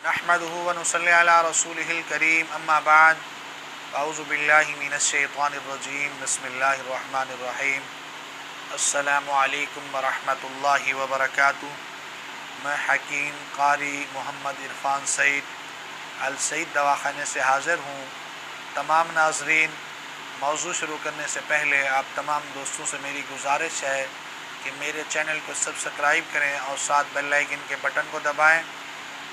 नहमदुहु व नुसल्ली अला रसूलिहिल करीम अम्मा बाद अऊज़ु बिल्लाहि मिनश शैतानिर रजीम बिस्मिल्लाहिर रहमानिर रहीम अस्सलामु अलैकुम व रहमतुल्लाहि व बरकातुहू। मैं हकीम कारी मोहम्मद इरफान सईद अल सईद दवाखाने से हाज़िर हूँ। तमाम नाज़रीन, मौज़ू शुरू करने से पहले आप तमाम दोस्तों से मेरी गुजारिश है कि मेरे चैनल को सब्सक्राइब करें और साथ बेल आइकन के बटन को दबाएं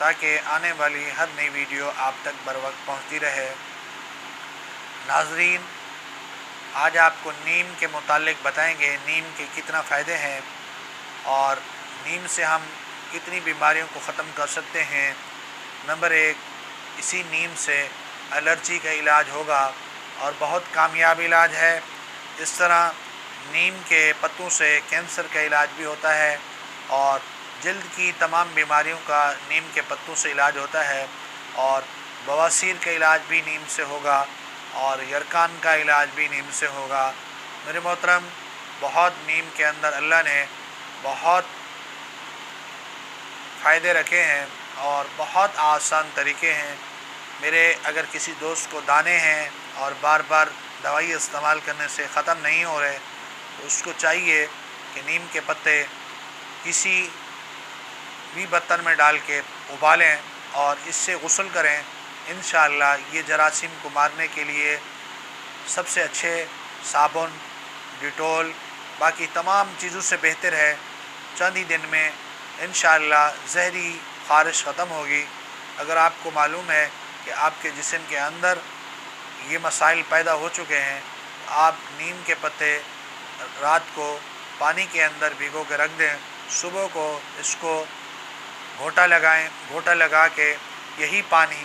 ताकि आने वाली हर नई वीडियो आप तक बर वक्त पहुँचती रहे। नाज़रीन, आज आपको नीम के मुतालिक बताएंगे नीम के कितना फ़ायदे हैं और नीम से हम कितनी बीमारियों को ख़त्म कर सकते हैं। नंबर 1, इसी नीम से एलर्जी का इलाज होगा और बहुत कामयाब इलाज है। इस तरह नीम के पत्तों से कैंसर का इलाज भी होता है और जल्द की तमाम बीमारियों का नीम के पत्तों से इलाज होता है और बवासीर का इलाज भी नीम से होगा और यरकान का इलाज भी नीम से होगा। मेरे मोहतरम, बहुत नीम के अंदर अल्लाह ने बहुत फ़ायदे रखे हैं और बहुत आसान तरीके हैं। मेरे अगर किसी दोस्त को दाने हैं और बार बार दवाई इस्तेमाल करने से ख़त्म नहीं हो रहे तो उसको चाहिए कि नीम के पत्ते किसी भी बर्तन में डाल के उबालें और इससे गुस्ल करें। इंशाअल्लाह ये जरासीम को मारने के लिए सबसे अच्छे साबुन, डिटॉल, बाकी तमाम चीज़ों से बेहतर है। चंद ही दिन में इंशाअल्लाह जहरी ख़ारिश ख़त्म होगी। अगर आपको मालूम है कि आपके जिस्म के अंदर ये मसाइल पैदा हो चुके हैं तो आप नीम के पत्ते रात को पानी के अंदर भिगो के रख दें। सुबह को इसको घोटा लगाएं। घोटा लगा के यही पानी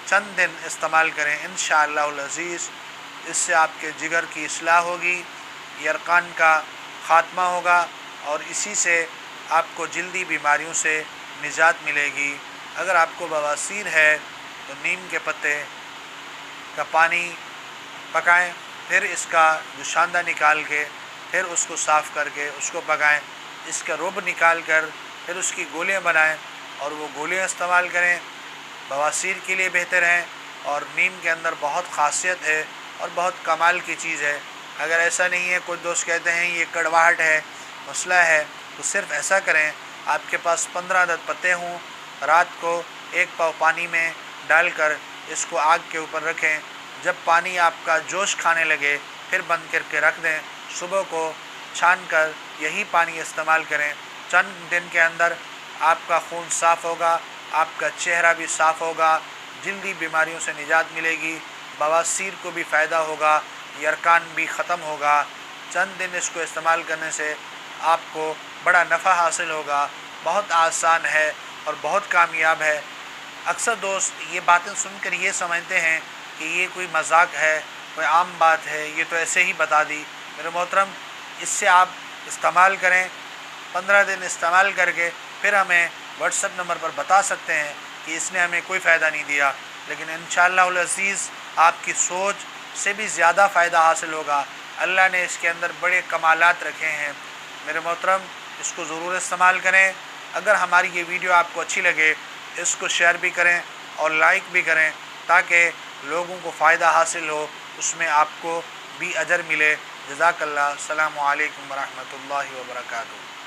चंद दिन इस्तेमाल करें। इंशाअल्लाहुल अज़ीज़ इससे आपके जिगर की इस्लाह होगी, यरकान का ख़ात्मा होगा और इसी से आपको जल्दी बीमारियों से निजात मिलेगी। अगर आपको बवासीर है तो नीम के पत्ते का पानी पकाएं, फिर इसका जुशांदा निकाल के फिर उसको साफ़ करके उसको पकाएं। इसका रुब निकाल कर फिर उसकी गोलियां बनाएं और वो गोलियां इस्तेमाल करें। बवासीर के लिए बेहतर हैं और नीम के अंदर बहुत ख़ासियत है और बहुत कमाल की चीज़ है। अगर ऐसा नहीं है, कुछ दोस्त कहते हैं ये कड़वाहट है, मसला है, तो सिर्फ़ ऐसा करें, आपके पास 15 अदद पत्ते हों, रात को 1 पाव पानी में डालकर इसको आग के ऊपर रखें। जब पानी आपका जोश खाने लगे फिर बंद करके रख दें। सुबह को छान कर यही पानी इस्तेमाल करें। चंद दिन के अंदर आपका खून साफ़ होगा, आपका चेहरा भी साफ़ होगा, जल्दी बीमारियों से निजात मिलेगी, बवासीर को भी फ़ायदा होगा, यरकान भी ख़त्म होगा। चंद दिन इसको इस्तेमाल करने से आपको बड़ा नफ़ा हासिल होगा। बहुत आसान है और बहुत कामयाब है। अक्सर दोस्त ये बातें सुनकर ये समझते हैं कि ये कोई मजाक है, कोई आम बात है, ये तो ऐसे ही बता दी। मेरे मोहतरम, इससे आप इस्तेमाल करें। 15 दिन इस्तेमाल करके फिर हमें व्हाट्सएप नंबर पर बता सकते हैं कि इसने हमें कोई फ़ायदा नहीं दिया, लेकिन इंशाअल्लाहुल अज़ीज़ आपकी सोच से भी ज़्यादा फ़ायदा हासिल होगा। अल्लाह ने इसके अंदर बड़े कमालात रखे हैं। मेरे मोहतरम, इसको ज़रूर इस्तेमाल करें। अगर हमारी ये वीडियो आपको अच्छी लगे इसको शेयर भी करें और लाइक भी करें ताकि लोगों को फ़ायदा हासिल हो, उसमें आपको भी अजर मिले। जज़ाकल्लाह। अस्सलामु अलैकुम व रहमतुल्लाहि व बरकातुहू।